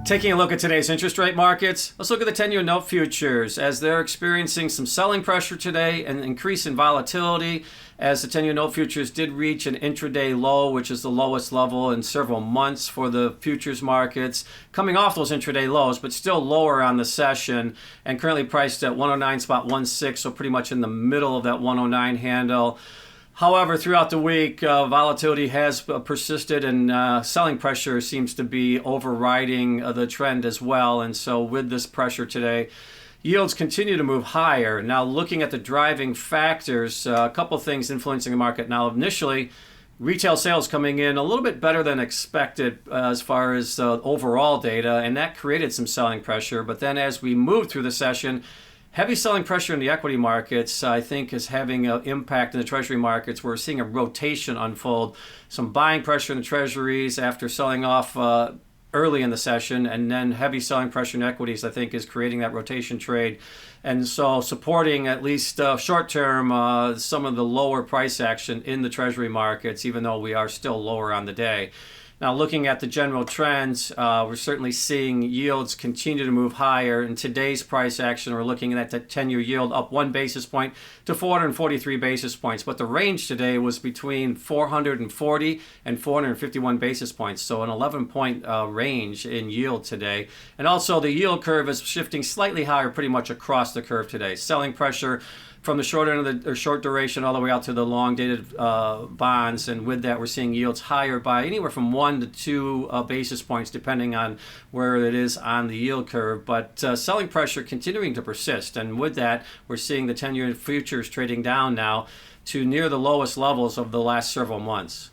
Taking a look at today's interest rate markets, let's look at the 10-year note futures as they're experiencing some selling pressure today and increase in volatility as the 10-year note futures did reach an intraday low, which is the lowest level in several months for the futures markets, coming off those intraday lows, but still lower on the session and currently priced at 109.16, so pretty much in the middle of that 109 handle. However, throughout the week, volatility has persisted and selling pressure seems to be overriding the trend as well. And so with this pressure today, yields continue to move higher. Now, looking at the driving factors, a couple of things influencing the market. Now, initially, retail sales coming in a little bit better than expected as far as overall data, and that created some selling pressure. But then as we moved through the session, heavy selling pressure in the equity markets, I think, is having an impact in the Treasury markets. We're seeing a rotation unfold. Some buying pressure in the Treasuries after selling off early in the session, and then heavy selling pressure in equities, I think, is creating that rotation trade. And so supporting, at least short term, some of the lower price action in the Treasury markets, even though we are still lower on the day. Now, looking at the general trends, we're certainly seeing yields continue to move higher. In today's price action, we're looking at the 10-year yield up 1 basis point to 443 basis points. But the range today was between 440 and 451 basis points, so an 11-point range in yield today. And also, the yield curve is shifting slightly higher pretty much across the curve today. Selling pressure from the short end of the short duration all the way out to the long-dated bonds, and with that, we're seeing yields higher by anywhere from 1 to 2 basis points, depending on where it is on the yield curve. But selling pressure continuing to persist, and with that, we're seeing the 10-year futures trading down now to near the lowest levels of the last several months.